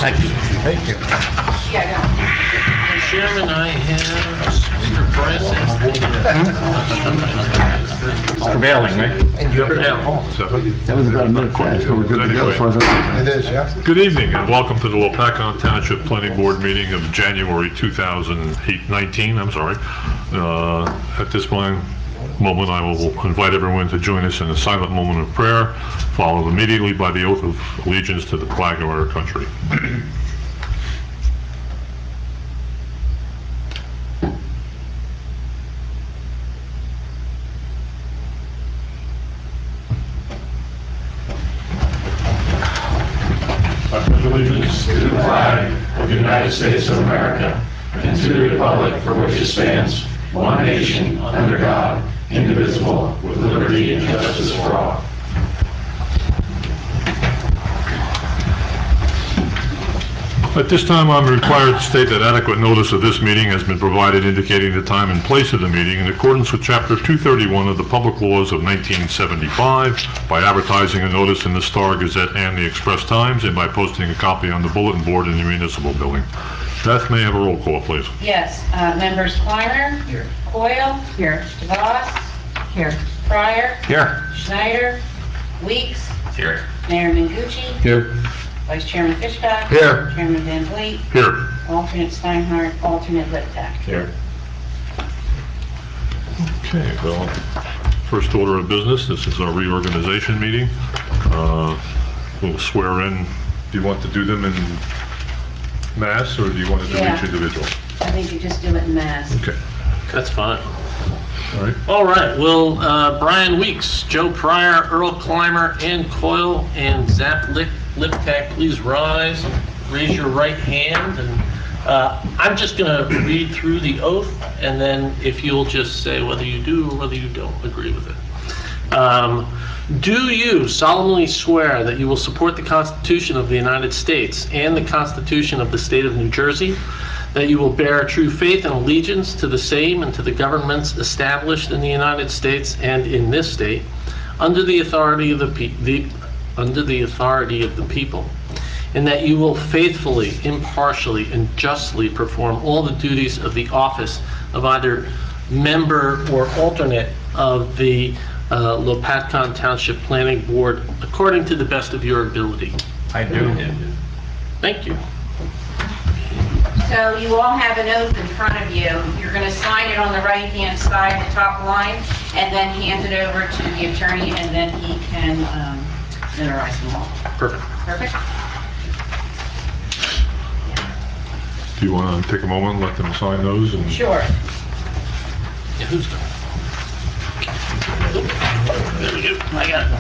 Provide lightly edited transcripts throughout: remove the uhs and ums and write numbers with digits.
Thank you. Thank you. Chairman, I have Speaker Price. It's prevailing, right? And you're That was about a minute fast, but we're good to go as far as It is, yeah. Good evening and welcome to the Lopatcong Township Planning Board meeting of January 2019. At this moment, I will invite everyone to join us in a silent moment of prayer, followed immediately by the oath of allegiance to the flag of our country. I pledge allegiance to the flag of the United States of America and to the republic for which it stands, one nation, under God, indivisible, with liberty and justice for all. At this time, I'm required to state that adequate notice of this meeting has been provided indicating the time and place of the meeting in accordance with Chapter 231 of the Public Laws of 1975 by advertising a notice in the Star Gazette and the Express Times and by posting a copy on the bulletin board in the municipal building. Beth, may I have a roll call, please? Yes, members Kleiner. Here. Coyle. Here. DeVos. Here. Pryor. Here. Schneider. Weeks. Here. Mayor Mengucci. Here. Vice Chairman Fishback. Here. Chairman Van Vliet. Here. Alternate Steinhardt. Alternate Liptak. Here. Okay, well, first order of business, this is our reorganization meeting. We'll swear in. Do you want to do them in mass, or do you want to do each individual? I think you just do it in mass. Okay, That's fine. all right. All right, well, Brian Weeks, Joe Pryor, Earl Clymer, Ann Coyle, and Zach Liptak, please rise, raise your right hand, and I'm just going to read through the oath, and then if you'll just say whether you do or whether you don't agree with it. Do you solemnly swear that you will support the Constitution of the United States and the Constitution of the State of New Jersey, that you will bear true faith and allegiance to the same and to the governments established in the United States and in this state, under the authority of the people, and that you will faithfully, impartially, and justly perform all the duties of the office of either member or alternate of the Lopatcong Township Planning Board according to the best of your ability? I do. Thank you. So you all have an oath in front of you. You're going to sign it on the right-hand side, the top line, and then hand it over to the attorney, and then he can notarize them all. Perfect. Perfect? Do you want to take a moment and let them sign those? And Sure. Yeah, who's going? There we go. I got it.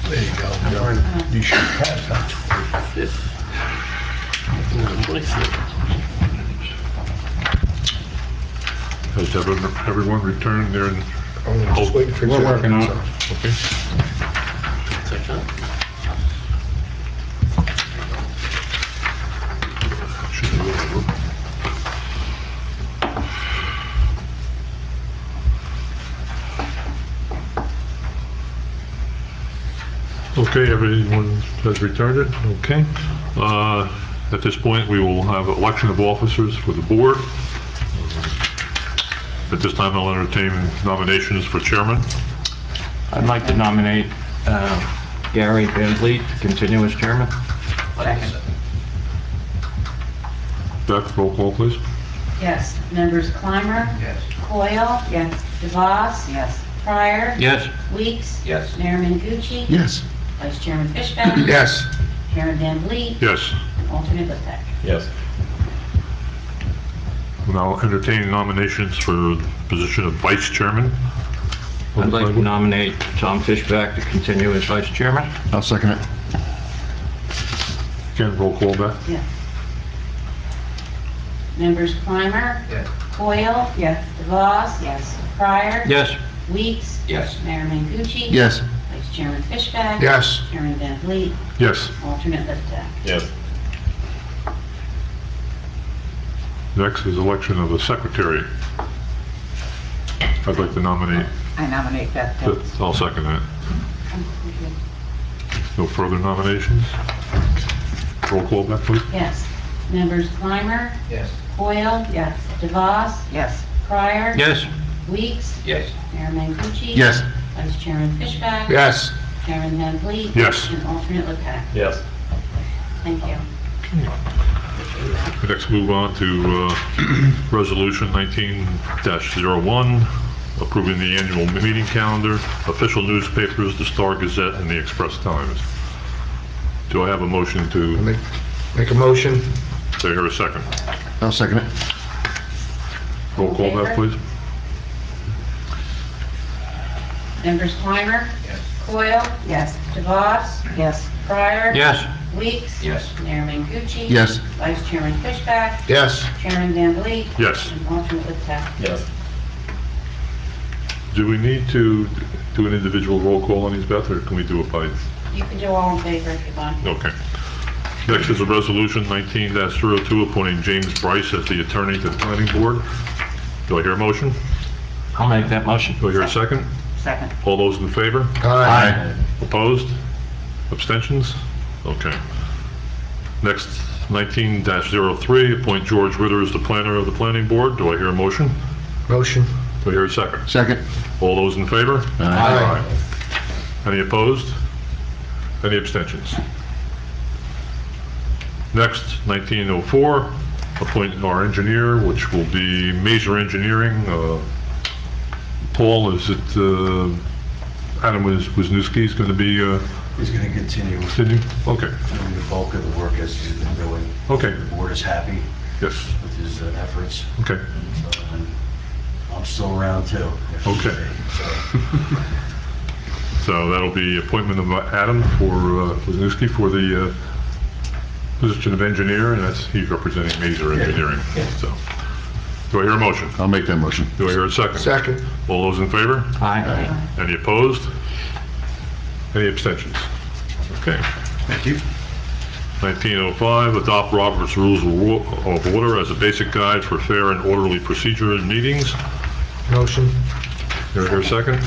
There you go. You should pass that. 25th. has everyone returned their... I'm just waiting for We're working on it. Okay. Take that. Should be over. Okay, everyone has returned it, okay. At this point, we will have election of officers for the board. At this time, I'll entertain nominations for chairman. I'd like to nominate Gary Van Vliet to continue as chairman. Second. Beth, roll call, please. Yes. Members Clymer. Yes. Coyle. Yes. DeVos. Yes. Pryor. Yes. Weeks. Yes. Mayor Mengucci. Yes. Vice Chairman Fishback. Yes. Chairman Van Vliet. Yes. Alternate Liptak. Yes. We'll now entertain nominations for the position of vice chairman. I'd like to nominate Tom Fishback to continue as vice chairman. I'll second it. Again, roll call, Beth. Yes. Members Clymer. Yes. Coyle. Yes. DeVos. Yes. Pryor. Yes. Weeks. Yes. Mayor Mengucci. Yes. Vice Chairman Fishback. Yes. Chairman Van Vliet. Yes. Alternate Liptak. Yes. Next is election of a secretary. I'd like to nominate, I nominate Beth Pitts. I'll second that. No further nominations? Roll call back, please. Yes. Members Clymer? Yes. Coyle? Yes. DeVos? Yes. Pryor? Yes. Weeks? Yes. Mayor Mangucci? Yes. Vice Chairman Fishback? Yes. Chairman Van Vliet? Yes. And alternate Lippert? Yes. Thank you. Next, move on to Resolution 19-01, approving the annual meeting calendar, official newspapers, the Star Gazette, and the Express Times. Do I have a motion to, Make a motion. do I hear a second? I'll second it. Roll call that, please. Members Clymer? Yes. Coyle? Yes. DeVos? Yes. Pryor? Yes. Weeks? Yes. Mayor Mangucci? Yes. Vice Chairman Fishback? Yes. Chairman Van Vliet? Yes. And alternate Lippert? Yes. Do we need to do an individual roll call on these, Beth, or can we do it by? You can do all in favor if you want. Okay. Next is a resolution 19-02, appointing James Bryce as the attorney to the planning board. Do I hear a motion? I'll make that motion. Do I hear a second? Second. All those in favor? Aye. Opposed? Abstentions? Okay. Next, 19-03, appoint George Ritter as the planner of the planning board. Do I hear a motion? Motion. Do I hear a second? Second. All those in favor? Aye. Any opposed? Any abstentions? Next, 1904, appoint our engineer, which will be Mazer Engineering. Paul, is it, Adam Wisniewski's going to be, He's going to continue continue? Okay, doing the bulk of the work as he's been doing. okay, The board is happy yes, with his efforts. okay. And I'm still around too. if need Okay. be. So, So that'll be appointment of Adam for Wisniewski for the position of engineer, and that's, he's representing Mazer Engineering. So, do I hear a motion? I'll make that motion. Do I hear a second? Second. All those in favor? Aye. Any opposed? Any abstentions? Okay. Thank you. 1905, adopt Robert's Rules of Order as a basic guide for fair and orderly procedure in meetings. Motion. Do I hear a second?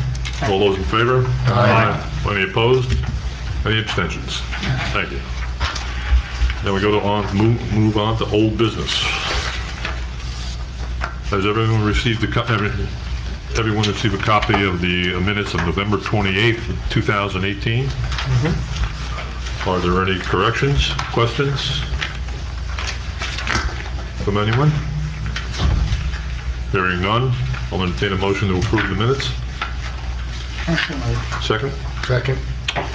All those in favor? Aye. Any opposed? Any abstentions? Thank you. Then we go to move on to old business. Has everyone received everyone received a copy of the minutes of November 28th, 2018? Are there any corrections, questions from anyone? Hearing none, I'll entertain a motion to approve the minutes. So moved. Second? Second.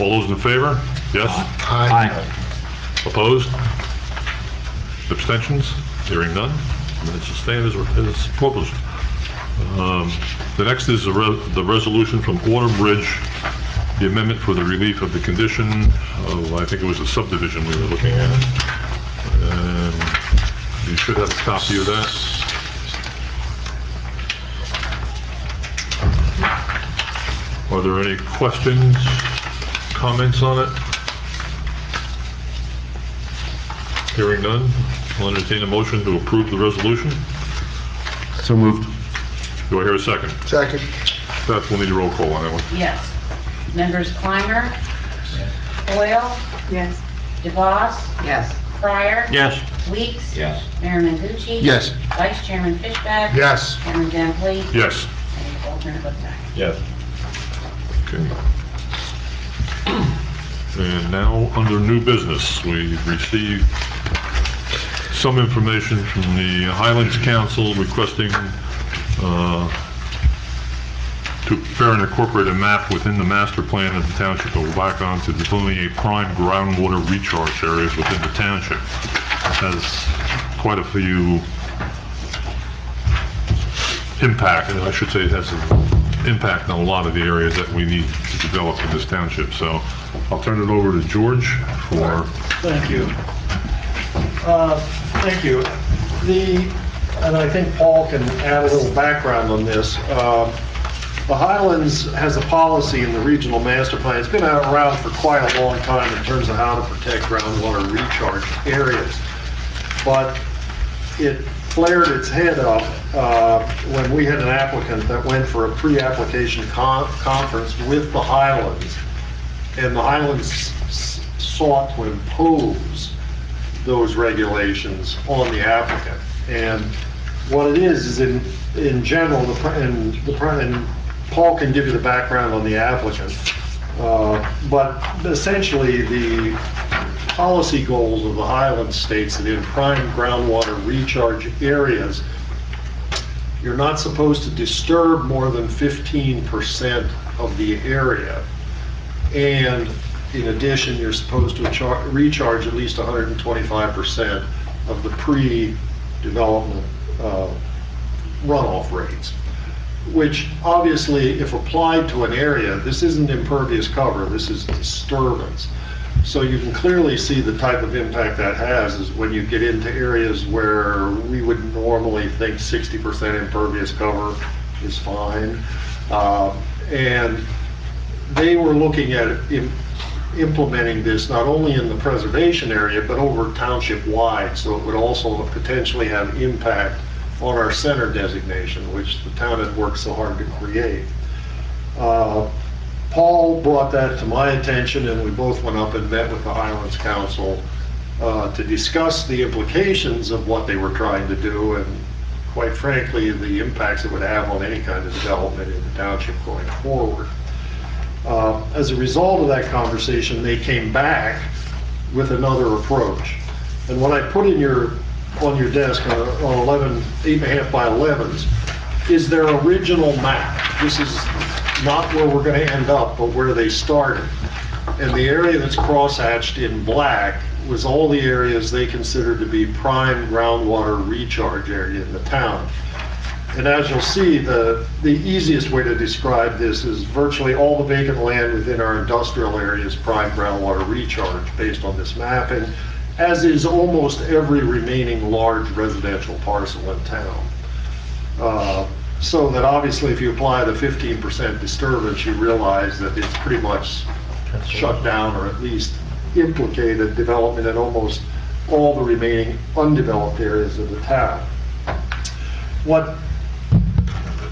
All those in favor? Yes? Aye. Opposed? Abstentions? Hearing none, minutes will stand as published. The next is the resolution from Autumn Ridge, the amendment for the relief of the condition of, I think it was a subdivision we were looking at. And you should have a copy of that. Are there any questions, comments on it? Hearing none, I'll entertain a motion to approve the resolution. So moved. Do I hear a second? Second. Beth, we'll need a roll call on that one. Yes. Members Clymer? Coyle? Yes. DeVos? Yes. Pryor? Yes. Weeks? Yes. Mayor Mangucci? Yes. Vice Chairman Fishback? Yes. Chairman Van Vliet? Yes. And alternate Lippert? Yes. Okay. And now, under new business, we received some information from the Highlands Council requesting to prepare and incorporate a map within the master plan of the Township of Lopatcong to delineate prime groundwater recharge areas within the township. It has quite a few impact, and I should say it has an impact on a lot of the areas that we need to develop in this township. So I'll turn it over to George for... Thank you. Thank you. And I think Paul can add a little background on this. The Highlands has a policy in the regional master plan. It's been around for quite a long time in terms of how to protect groundwater recharge areas. But it flared its head up when we had an applicant that went for a pre-application conference with the Highlands, and the Highlands sought to impose those regulations on the applicant. And what it is in general, and Paul can give you the background on the applicant, but essentially the policy goals of the Highlands states that in prime groundwater recharge areas, you're not supposed to disturb more than 15% of the area. And in addition, you're supposed to recharge at least 125% of the pre-development runoff rates, which obviously, if applied to an area, this isn't impervious cover, this is disturbance. So you can clearly see the type of impact that has is when you get into areas where we would normally think 60% impervious cover is fine. And they were looking at implementing this not only in the preservation area, but over township-wide, so it would also potentially have impact on our center designation, which the town had worked so hard to create. Paul brought that to my attention, and we both went up and met with the Highlands Council to discuss the implications of what they were trying to do, and quite frankly, the impacts it would have on any kind of development in the township going forward. As a result of that conversation, they came back with another approach. And what I put on your desk on 8.5 by 11s is their original map. This is not where we're going to end up, but where they started. And the area that's cross-hatched in black was all the areas they considered to be prime groundwater recharge area in the town. And as you'll see, the easiest way to describe this is virtually all the vacant land within our industrial area is prime groundwater recharge based on this mapping, as is almost every remaining large residential parcel in town. So that obviously if you apply the 15% disturbance, you realize that it's pretty much shut down or at least implicated development in almost all the remaining undeveloped areas of the town. What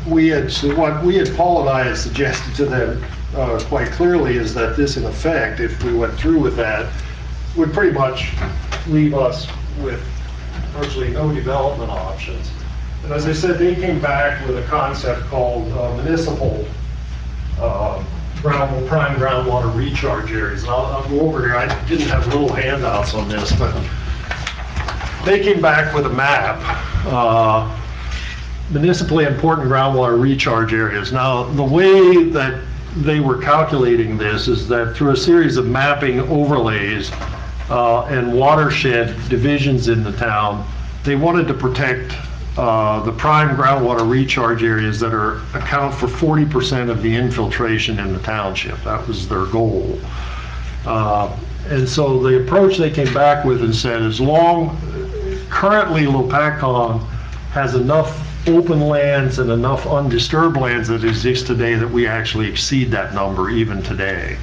Paul and I had suggested to them quite clearly is that this, in effect, if we went through with that, would pretty much leave us with virtually no development options. And as I said, they came back with a concept called municipal prime groundwater recharge areas. And I'll go over here. I didn't have little handouts on this, but they came back with a map. Municipally important groundwater recharge areas. Now, the way that they were calculating this is that through a series of mapping overlays and watershed divisions in the town, they wanted to protect the prime groundwater recharge areas that account for 40% of the infiltration in the township. That was their goal. And so the approach they came back with and said, currently Lopatcong has enough open lands and enough undisturbed lands that exist today that we actually exceed that number even today.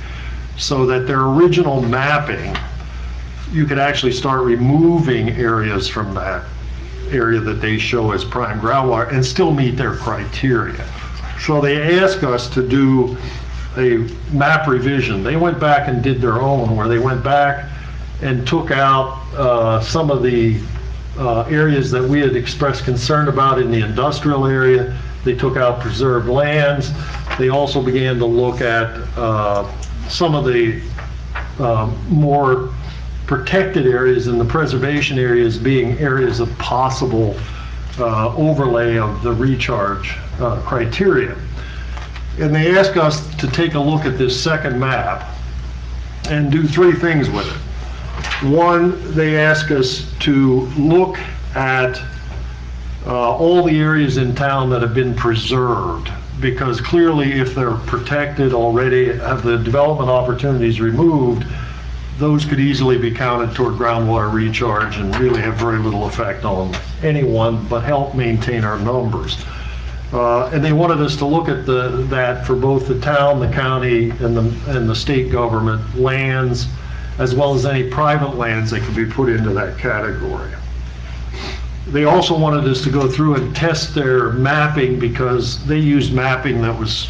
So that their original mapping, you could actually start removing areas from that area that they show as prime groundwater and still meet their criteria. So they asked us to do a map revision. They went back and did their own, where they went back and took out some of the areas that we had expressed concern about in the industrial area. They took out preserved lands. They also began to look at some of the more protected areas and the preservation areas being areas of possible overlay of the recharge criteria. And they asked us to take a look at this second map and do three things with it. One, they ask us to look at all the areas in town that have been preserved, because clearly if they're protected already, have the development opportunities removed, those could easily be counted toward groundwater recharge and really have very little effect on anyone, but help maintain our numbers. And they wanted us to look at that for both the town, the county, and the state government lands, as well as any private lands that could be put into that category. They also wanted us to go through and test their mapping because they used mapping that was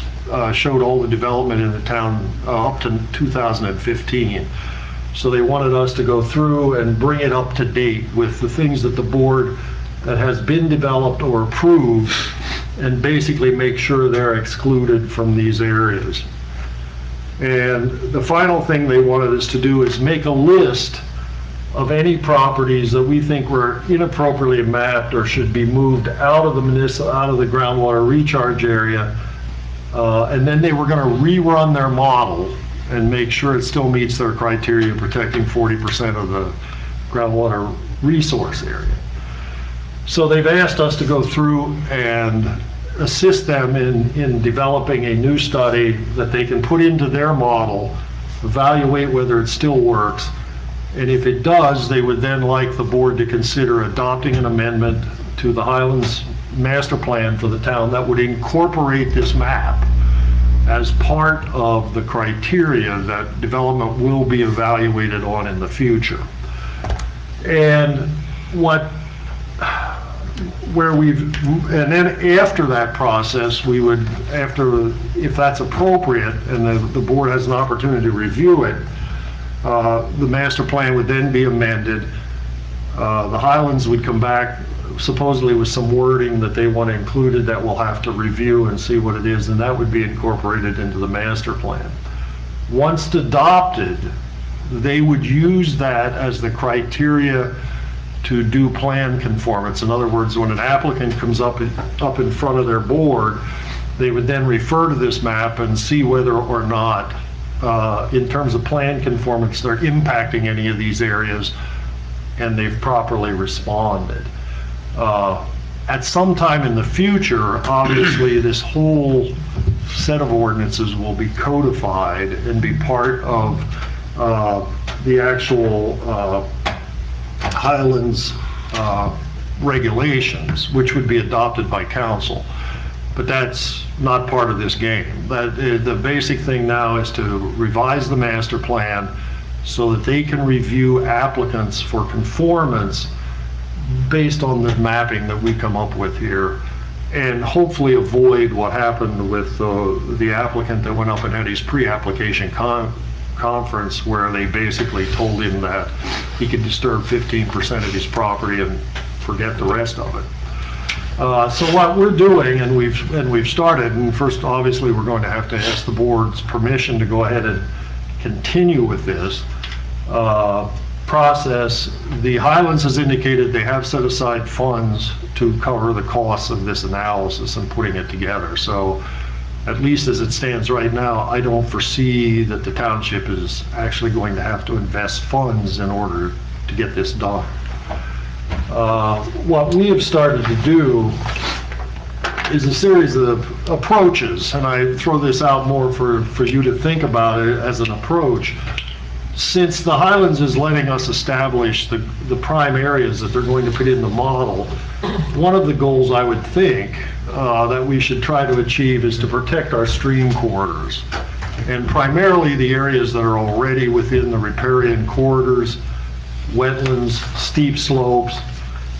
showed all the development in the town up to 2015. So they wanted us to go through and bring it up to date with the things that the board that has been developed or approved, and basically make sure they're excluded from these areas. And the final thing they wanted us to do is make a list of any properties that we think were inappropriately mapped or should be moved out of the groundwater recharge area. And then they were going to rerun their model and make sure it still meets their criteria protecting 40% of the groundwater resource area. So they've asked us to go through and assist them in developing a new study that they can put into their model, evaluate whether it still works, and if it does, they would then like the board to consider adopting an amendment to the Highlands master plan for the town that would incorporate this map as part of the criteria that development will be evaluated on in the future. And then after that process, we would, if that's appropriate and the board has an opportunity to review it, the master plan would then be amended. The Highlands would come back supposedly with some wording that they want included that we'll have to review and see what it is, and that would be incorporated into the master plan. Once adopted, they would use that as the criteria to do plan conformance. In other words, when an applicant comes up in front of their board, they would then refer to this map and see whether or not, in terms of plan conformance, they're impacting any of these areas and they've properly responded. At some time in the future, obviously, this whole set of ordinances will be codified and be part of the actual Highlands regulations, which would be adopted by council. But that's not part of this game. The basic thing now is to revise the master plan so that they can review applicants for conformance based on the mapping that we come up with here, and hopefully avoid what happened with the applicant that went up and had his pre-application conference, where they basically told him that he could disturb 15% of his property and forget the rest of it. So what we're doing, and we've started, and first obviously we're going to have to ask the board's permission to go ahead and continue with this process. The Highlands has indicated they have set aside funds to cover the costs of this analysis and putting it together. So at least as it stands right now, I don't foresee that the township is actually going to have to invest funds in order to get this done. What we have started to do is a series of approaches, and I throw this out more for you to think about it as an approach. Since the Highlands is letting us establish the prime areas that they're going to put in the model, one of the goals I would think that we should try to achieve is to protect our stream corridors, and primarily the areas that are already within the riparian corridors, wetlands, steep slopes,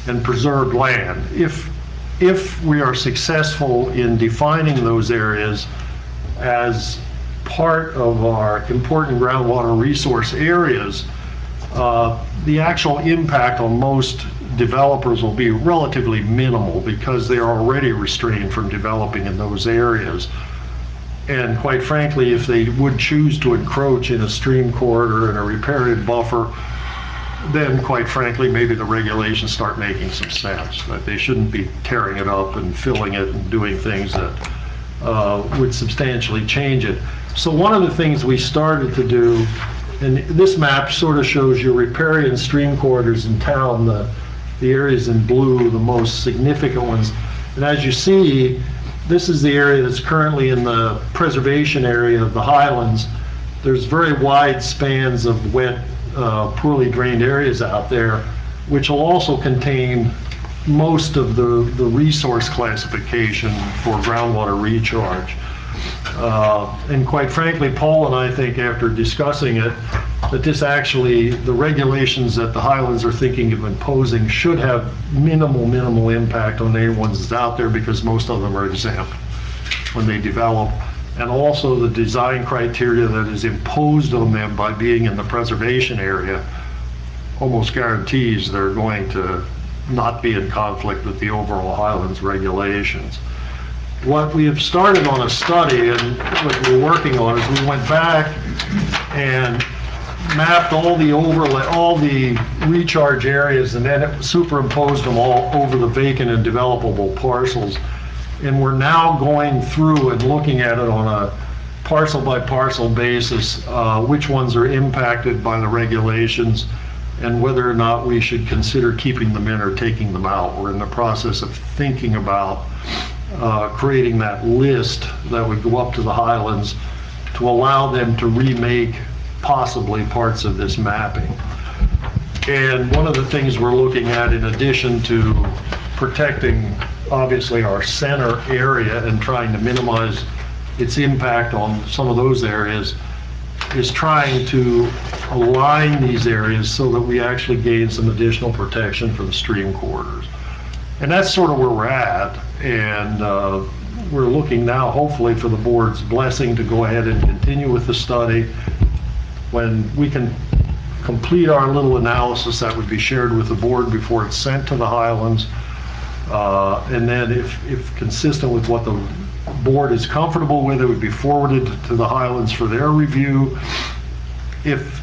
and preserved land. If we are successful in defining those areas as part of our important groundwater resource areas, the actual impact on most developers will be relatively minimal because they are already restrained from developing in those areas. And quite frankly, if they would choose to encroach in a stream corridor and a riparian buffer, then quite frankly, maybe the regulations start making some sense, that they shouldn't be tearing it up and filling it and doing things that would substantially change it. So one of the things we started to do, and this map sort of shows your riparian stream corridors in town, the areas in blue, the most significant ones. And as you see, this is the area that's currently in the preservation area of the Highlands. There's very wide spans of wet, poorly drained areas out there, which will also contain most of the resource classification for groundwater recharge. And quite frankly, Paul and I think after discussing it, that this actually, the regulations that the Highlands are thinking of imposing should have minimal impact on anyone that's out there, because most of them are exempt when they develop. And also the design criteria that is imposed on them by being in the preservation area almost guarantees they're going to not be in conflict with the overall Highlands regulations. What we have started on a study, and what we're working on, is we went back and mapped all the overlay, all the recharge areas, and then superimposed them all over the vacant and developable parcels. And we're now going through and looking at it on a parcel by parcel basis, which ones are impacted by the regulations and whether or not we should consider keeping them in or taking them out. We're in the process of thinking about creating that list that would go up to the Highlands to allow them to remake possibly parts of this mapping. And one of the things we're looking at, in addition to protecting obviously our center area and trying to minimize its impact on some of those areas, is trying to align these areas so that we actually gain some additional protection for the stream corridors. And that's sort of where we're at, and we're looking now hopefully for the board's blessing to go ahead and continue with the study. When we can complete our little analysis, that would be shared with the board before it's sent to the Highlands. And then if consistent with what the board is comfortable with, it would be forwarded to the Highlands for their review. If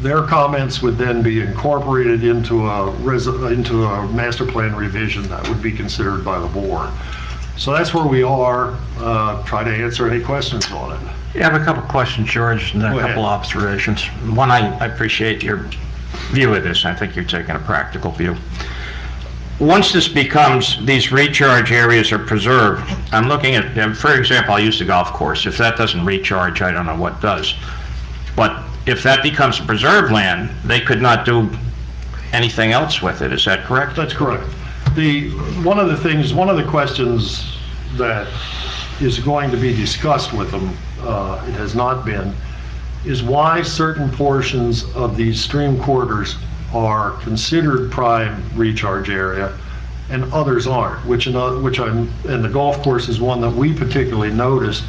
their comments would then be incorporated into a master plan revision that would be considered by the board. So that's where we are. Try to answer any questions on it. Yeah, I have a couple questions, George, and then a couple observations. One, I appreciate your view of this. I think you're taking a practical view. Once this becomes, these recharge areas are preserved, I'm looking at, for example, I'll use the golf course. If that doesn't recharge, I don't know what does. But if that becomes preserved land, they could not do anything else with it. Is that correct? That's correct. One of the questions that is going to be discussed with them, it has not been, is why certain portions of these stream corridors are considered prime recharge area and others aren't, and the golf course is one that we particularly noticed,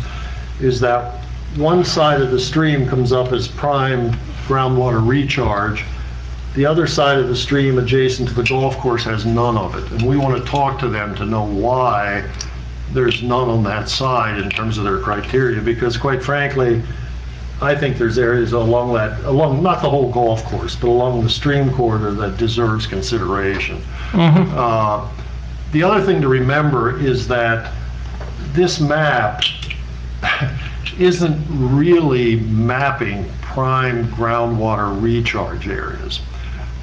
is that one side of the stream comes up as prime groundwater recharge. The other side of the stream adjacent to the golf course has none of it. And we want to talk to them to know why there's none on that side in terms of their criteria, because quite frankly, I think there's areas along not the whole golf course, but along the stream corridor that deserves consideration. The other thing to remember is that this map isn't really mapping prime groundwater recharge areas.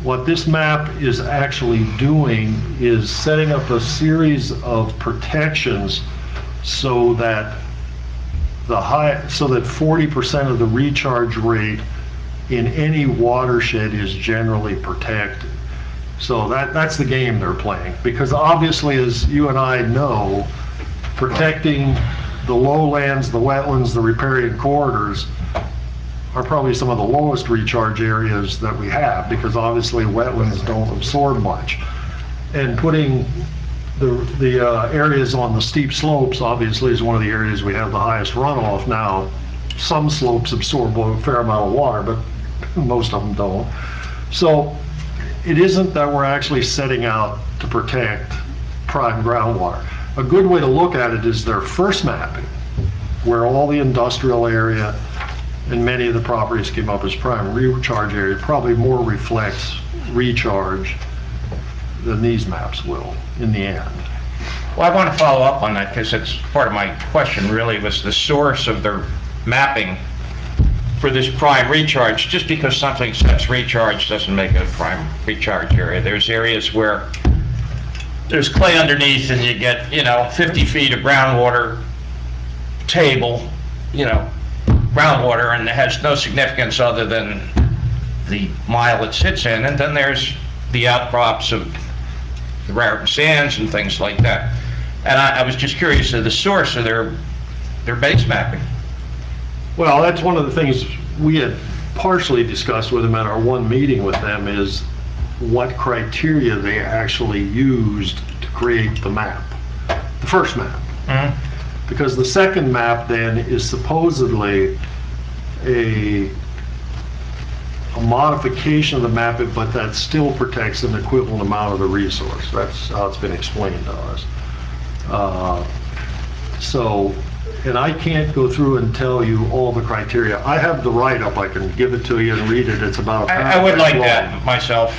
What this map is actually doing is setting up a series of protections so that 40% of the recharge rate in any watershed is generally protected. So that's the game they're playing, because obviously, as you and I know, protecting the lowlands, the wetlands, the riparian corridors are probably some of the lowest recharge areas that we have, because obviously wetlands don't absorb much. And putting the areas on the steep slopes obviously is one of the areas we have the highest runoff. Now, some slopes absorb a fair amount of water, but most of them don't. So it isn't that we're actually setting out to protect prime groundwater. A good way to look at it is their first mapping, where all the industrial area and many of the properties came up as prime recharge area, probably more reflects recharge than these maps will in the end. Well, I want to follow up on that, because it's part of my question really, was the source of their mapping for this prime recharge. Just because something says recharge doesn't make it a prime recharge area. There's areas where there's clay underneath and you get, 50 feet of groundwater table, groundwater, and it has no significance other than the mile it sits in. And then there's the outcrops of the rare sands and things like that. And I was just curious of the source of their They're base mapping. Well, that's one of the things we had partially discussed with them at our one meeting with them, is what criteria they actually used to create the map, the first map. Because the second map then is supposedly a modification of the map, but that still protects an equivalent amount of the resource. That's how it's been explained to us. So, and I can't go through and tell you all the criteria. I have the write-up, I can give it to you and read it, it's about a I would like paragraph long. that myself,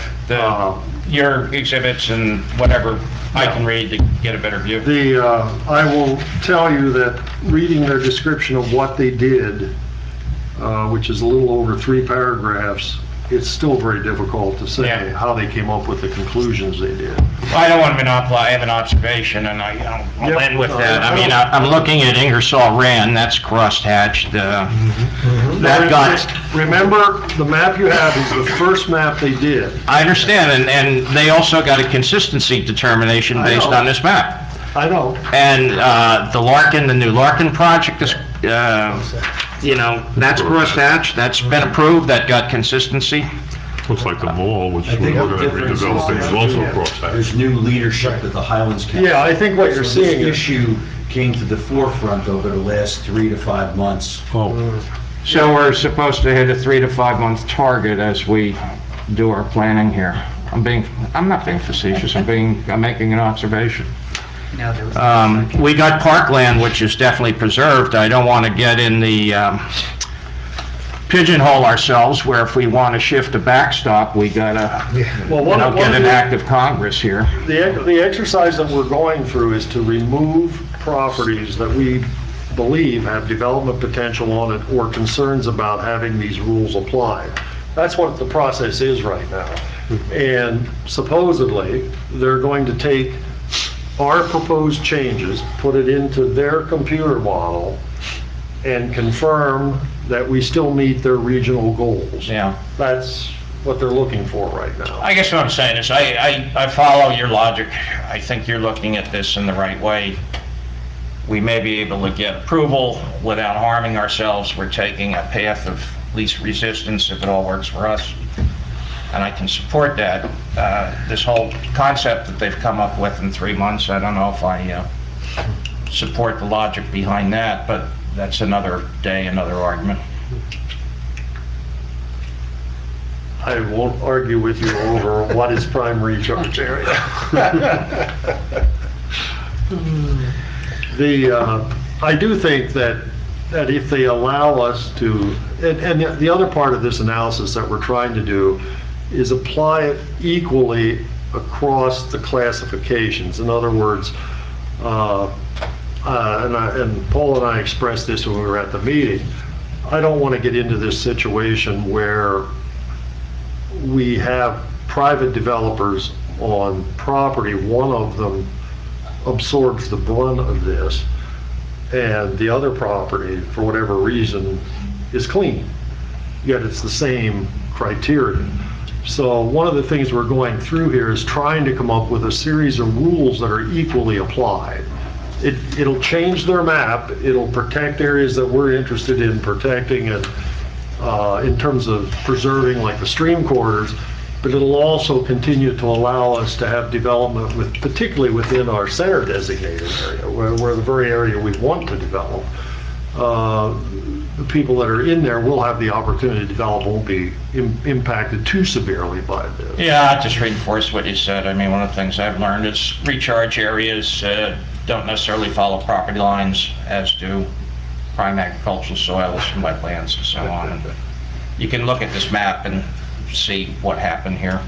your exhibits and whatever I can read to get a better view. I will tell you that reading their description of what they did, which is a little over 3 paragraphs, it's still very difficult to say Yeah. how they came up with the conclusions they did. I don't want to monopolize, I have an observation, and I'll Yep. end with that. I mean, I'm looking at Ingersoll Rand, that's crosshatched. That got, Remember, the map you have is the first map they did. I understand, and they also got a consistency determination I based know. on this map. I know. And the new Larkin project is, that's crosshatched, that's been approved, that got consistency. Looks like the mall, which I we're think looking at the difference redeveloping, is is also there's crosshatched. There's new leadership at the Highlands Council. Yeah, I think what you're So this seeing is, issue came to the forefront over the last 3 to 5 months. Oh, So we're supposed to hit a 3 to 5 month target as we do our planning here. I'm not being facetious, I'm making an observation. No, there was. We got parkland, which is definitely preserved. I don't want to get in the pigeonhole ourselves, where if we want to shift a backstop, we gotta, well, one of get an the, act of Congress here. the exercise that we're going through is to remove properties that we believe have development potential on it or concerns about having these rules applied. That's what the process is right now. And supposedly, they're going to take our proposed changes, put it into their computer model, and confirm that we still meet their regional goals. Yeah. That's what they're looking for right now. I guess what I'm saying is, I follow your logic. I think you're looking at this in the right way. We may be able to get approval without harming ourselves. We're taking a path of least resistance if it all works for us. And I can support that. This whole concept that they've come up with in 3 months, I don't know if I support the logic behind that, but that's another day, another argument. I won't argue with you over what is prime recharge area. I do think that if they allow us to, and the other part of this analysis that we're trying to do is apply it equally across the classifications. In other words, and Paul and I expressed this when we were at the meeting, I don't want to get into this situation where we have private developers on property, one of them absorbs the brunt of this, and the other property, for whatever reason, is clean, yet it's the same criteria. So one of the things we're going through here is trying to come up with a series of rules that are equally applied. It'll change their map, it'll protect areas that we're interested in protecting, and in terms of preserving, like the stream corridors, but it'll also continue to allow us to have development particularly within our center designated area, where the very area we want to develop. The people that are in there will have the opportunity to develop, won't be impacted too severely by this. Yeah, I just reinforce what you said. I mean, one of the things I've learned is recharge areas don't necessarily follow property lines, as do prime agricultural soils and wetlands and so on. You can look at this map and see what happened here.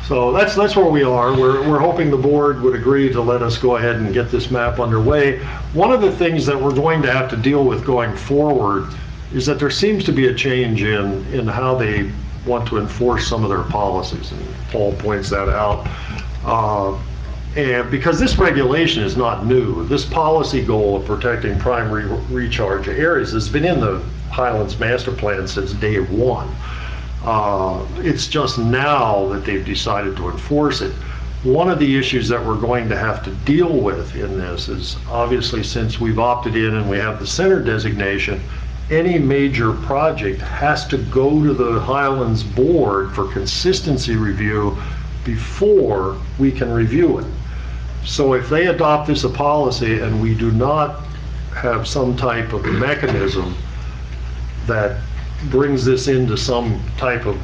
So that's where we are. We're hoping the board would agree to let us go ahead and get this map underway. One of the things that we're going to have to deal with going forward is that there seems to be a change in how they want to enforce some of their policies, and Paul points that out. And because this regulation is not new, this policy goal of protecting primary recharge areas has been in the Highlands Master Plan since day one. It's just now that they've decided to enforce it. one of the issues that we're going to have to deal with in this is, obviously, since we've opted in and we have the center designation, any major project has to go to the Highlands Board for consistency review before we can review it. So if they adopt this as a policy and we do not have some type of mechanism that brings this into some type of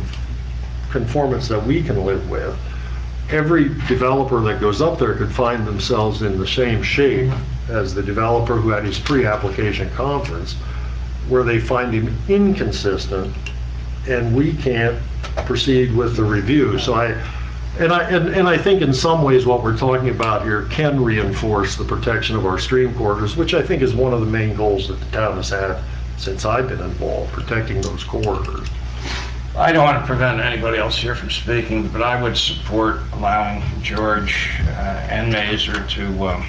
conformance that we can live with, every developer that goes up there could find themselves in the same shape as the developer who had his pre-application conference, where they find him inconsistent and we can't proceed with the review. So I think in some ways what we're talking about here can reinforce the protection of our stream corridors, which I think is one of the main goals that the town has had since I've been involved, protecting those corridors. I don't want to prevent anybody else here from speaking, but I would support allowing George and Mazer to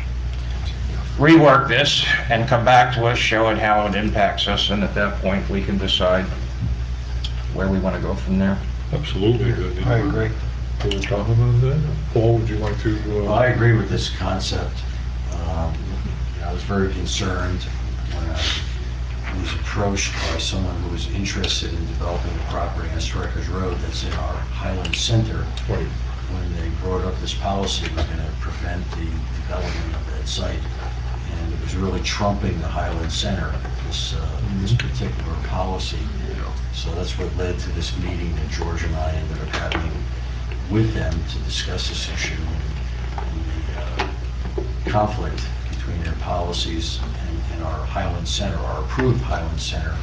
rework this and come back to us, show it how it impacts us, and at that point, we can decide where we want to go from there. Absolutely. I agree. Any comment on that? Paul, would you like to? Well, I agree with this concept. I was very concerned when I was approached by someone who was interested in developing a property on Strikers Road that's in our Highland Center. Right. When they brought up this policy, it was going to prevent the development of that site. And it was really trumping the Highland Center, this particular policy. So that's what led to this meeting that George and I ended up having with them to discuss this issue and the conflict between their policies and our Highland Center, our approved Highland Center.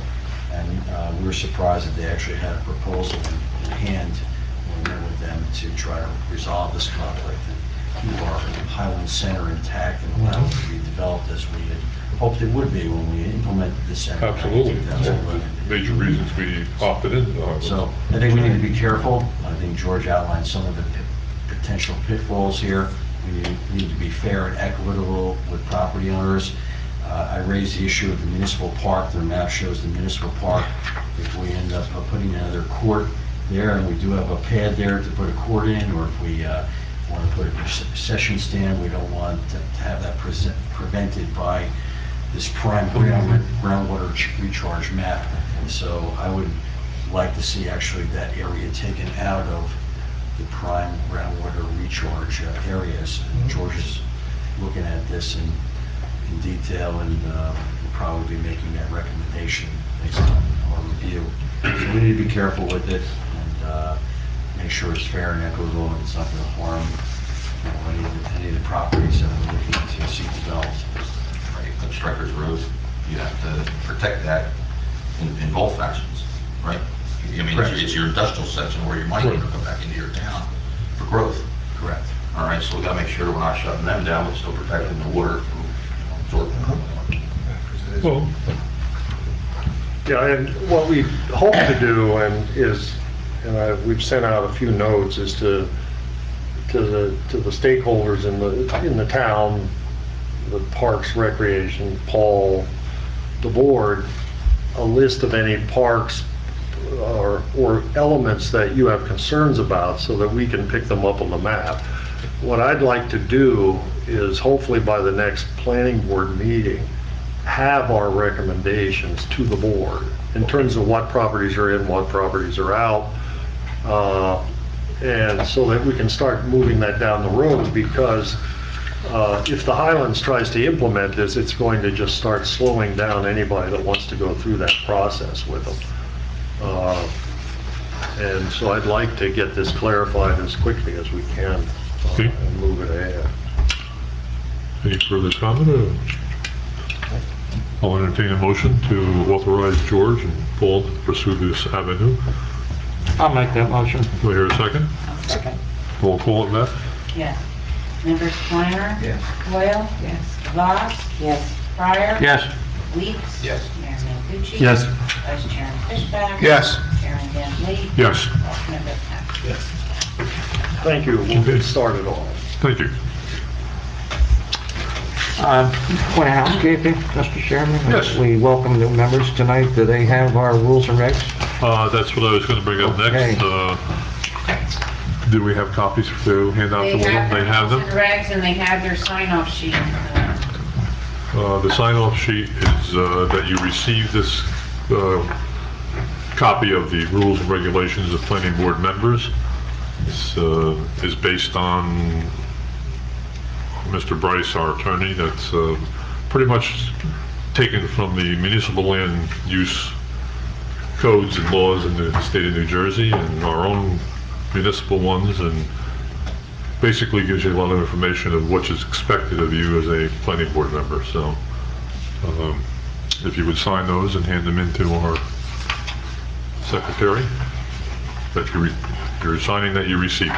And we were surprised that they actually had a proposal in hand when we met with them to try to resolve this conflict and keep our Highland Center intact and allow it to be developed as we had hoped it would be when we implemented the center. Absolutely. Back in 2011. Major reasons we opted into the Highlands. So I think we need to be careful. I think George outlined some of the potential pitfalls here. We need to be fair and equitable with property owners. I raised the issue of the municipal park. The map shows the municipal park. If we end up putting another court there, and we do have a pad there to put a court in, or if we want to put a concession stand, we don't want to have that prevented by this prime groundwater recharge map. And so I would like to see actually that area taken out of the prime groundwater recharge areas. And George is looking at this in detail, and will probably be making that recommendation based on our review. So we need to be careful with it and make sure it's fair and equitable and it's not going to harm any of the properties that we're looking to see developed. Right, on Strikers Road, you have to protect that in both fashions, right? I mean, it's your industrial section where your money can come back into your town for growth. Correct. All right, so we gotta make sure we're not shutting them down, but still protecting the water from absorption. Well, Yeah, and what we hope to do we've sent out a few notes, is to the stakeholders in the town, the Parks, Recreation, Paul, the board, a list of any parks or elements that you have concerns about so that we can pick them up on the map. What I'd like to do is, hopefully by the next planning board meeting, have our recommendations to the board in terms of what properties are in, what properties are out, and so that we can start moving that down the road, because if the Highlands tries to implement this, it's going to just start slowing down anybody that wants to go through that process with them. And so I'd like to get this clarified as quickly as we can and move it ahead. any further comment? I'll entertain a motion to authorize George and Paul to pursue this avenue. I'll make that motion. Do I hear a second? Second. Roll call it, Beth? Yes. Members Clymer? Yes. Coyle? Yes. Voss? Yes. Pryor? Yes. Weeks? Yes. Mayor Mangucci? Yes. Vice Chairman Fishback? Yes. Chairman Van Lee? Yes. Alternate Redpath? Thank you, we'll get started on it. Thank you. Point of housekeeping, Mr. Chairman. Yes. We welcome new members tonight. Do they have our rules and regs? That's what I was going to bring up next. Okay. Do we have copies to hand out to them? They have them? They regs and they have their sign-off sheet. The sign-off sheet is that you received this copy of the rules and regulations of planning board members. This is based on Mr. Bryce, our attorney, that's pretty much taken from the municipal land use codes and laws in the state of New Jersey and our own municipal ones, and basically gives you a lot of information of what is expected of you as a planning board member. So if you would sign those and hand them into our secretary, that you're signing that you received.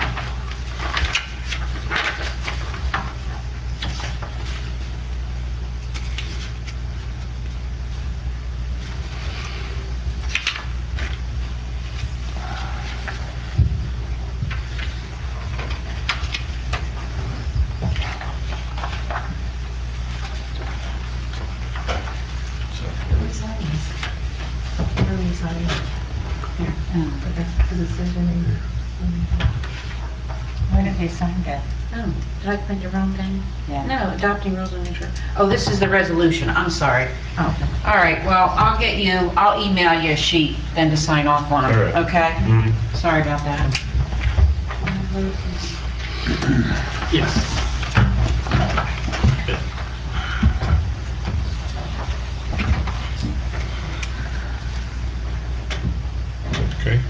Why did they sign that? Oh, did I print the wrong thing? Yeah. No, adopting rules and intro. Oh, this is the resolution, I'm sorry. Oh, All right, well, I'll email you a sheet then to sign off on All them, right. okay? Mhm. Sorry about that. Yes. Okay.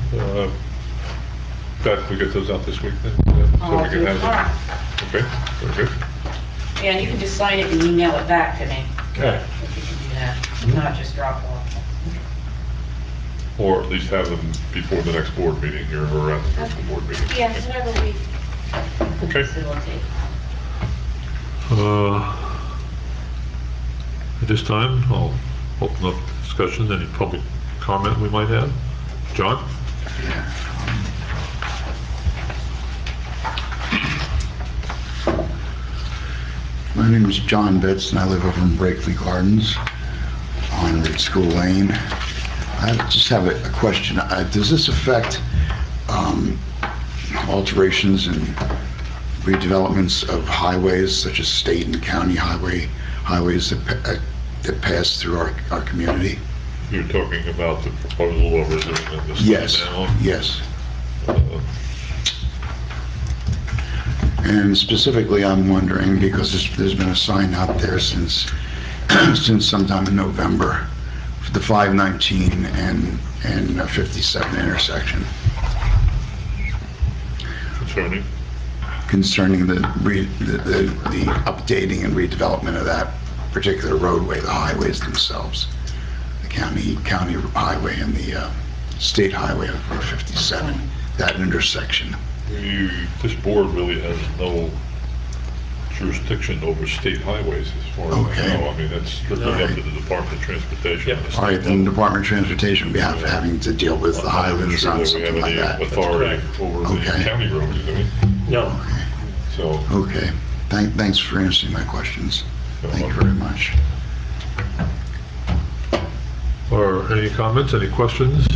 Beth, we get those out this week then? So we can have All them. right. Okay, very good. Yeah, and you can just sign it and email it back to me, Okay. if you can do that, not just drop off. Or at least have them before the next board meeting here, or at the first board meeting. Yeah, whatever we Okay. facilitate. At this time, I'll open up discussions, any public comment we might have. John? My name is John Betts, and I live over in Brakely Gardens on Ridge School Lane. I just have a question. Does this affect alterations and redevelopments of highways, such as state and county highways that pass through our community? You're talking about the proposal over the Yes, now? yes. Uh, And specifically, I'm wondering, because there's been a sign out there since sometime in November, for the 519 and 57 intersection, Concerning? concerning the updating and redevelopment of that particular roadway, the highways themselves, the county highway and the state highway over 57, that intersection. This board really has no jurisdiction over state highways as far as I Okay. know. I mean, that's strictly up to the Department of Transportation. and the All right, state then the level. Department of Transportation will be having to deal with the I'm not highways sure on that we something have like any that. authority over the Okay. county roads, do we? No. So, Okay, thanks for answering my questions. Thank you very much. or any comments, any questions?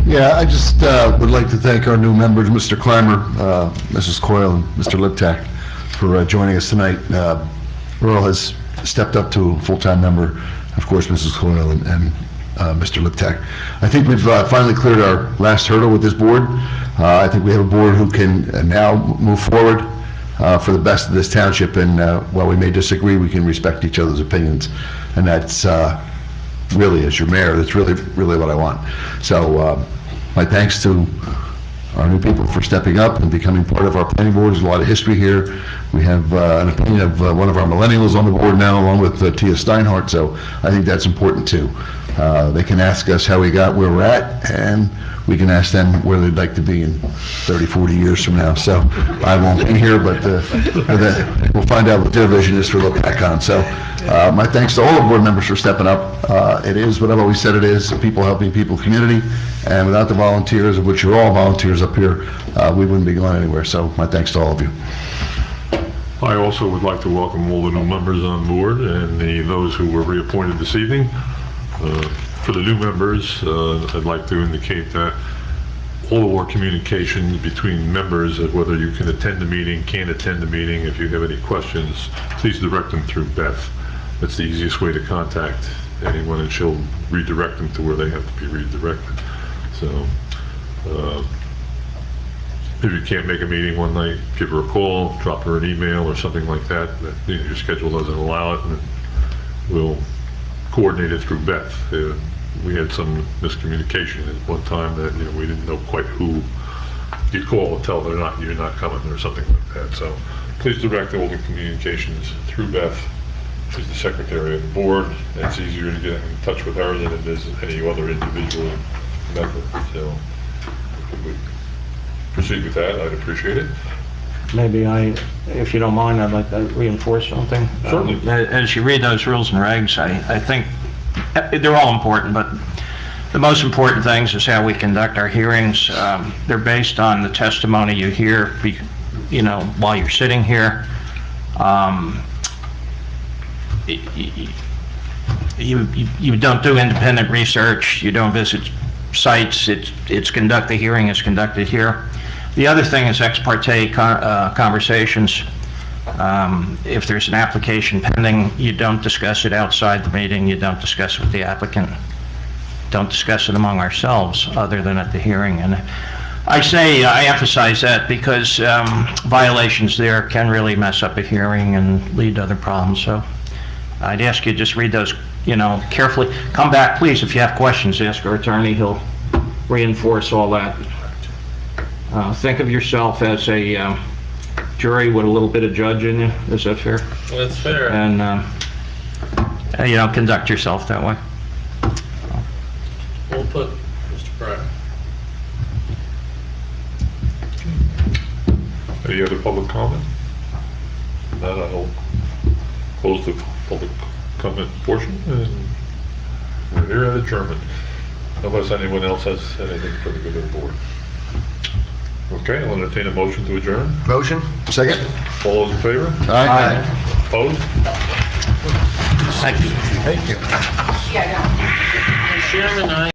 Yeah, I just would like to thank our new members, Mr. Clymer, Mrs. Coyle, and Mr. Liptak, for joining us tonight. Earl has stepped up to a full-time member, of course, Mrs. Coyle and Mr. Liptak. I think we've finally cleared our last hurdle with this board. I think we have a board who can now move forward for the best of this township, and while we may disagree, we can respect each other's opinions, and that's really, as your mayor, that's really what I want. So my thanks to our new people for stepping up and becoming part of our planning board. There's a lot of history here. We have an opinion of one of our millennials on the board now, along with Tia Steinhardt, so I think that's important too. They can ask us how we got where we're at, and we can ask them where they'd like to be in 30, 40 years from now. So I won't be here, but we'll find out what their vision is for LopatCong. So my thanks to all the board members for stepping up. It is what I've always said it is, a people helping people community, and without the volunteers, of which you're all volunteers up here, we wouldn't be going anywhere. So my thanks to all of you. I also would like to welcome all the new members on board and those who were reappointed this evening. For the new members, I'd like to indicate that all of our communication between members of whether you can attend the meeting, can't attend the meeting. If you have any questions, please direct them through Beth. That's the easiest way to contact anyone, and she'll redirect them to where they have to be redirected. So, if you can't make a meeting one night, give her a call, drop her an email or something like that, your schedule doesn't allow it, and we'll coordinate it through Beth. We had some miscommunication at one time that, we didn't know quite who you call and tell they're not, you're not coming or something like that. So please direct all the communications through Beth. She's the secretary of the board. It's easier to get in touch with her than it is any other individual member. So if we proceed with that, I'd appreciate it. Maybe if you don't mind, I'd like to reinforce something. Certainly. As you read those rules and regs, I think they're all important, but the most important things is how we conduct our hearings. They're based on the testimony you hear, while you're sitting here. You don't do independent research. You don't visit sites. The hearing is conducted here. The other thing is ex parte conversations. If there's an application pending, you don't discuss it outside the meeting, you don't discuss it with the applicant, don't discuss it among ourselves other than at the hearing. And I emphasize that because violations there can really mess up a hearing and lead to other problems. So I'd ask you to just read those, carefully. Come back, please, if you have questions, ask our attorney, he'll reinforce all that. Think of yourself as a jury with a little bit of judge in you. Is that fair? That's fair. And, conduct yourself that way. We'll put Mr. Pryor. Any other public comment? Not, I'll close the public comment portion, and we're here at adjournment, unless anyone else has anything for the good of the board. Okay, I'll entertain a motion to adjourn. Motion? Second? All those in favor? Aye. Opposed? Thank you. Thank you. Yeah, no. Chairman,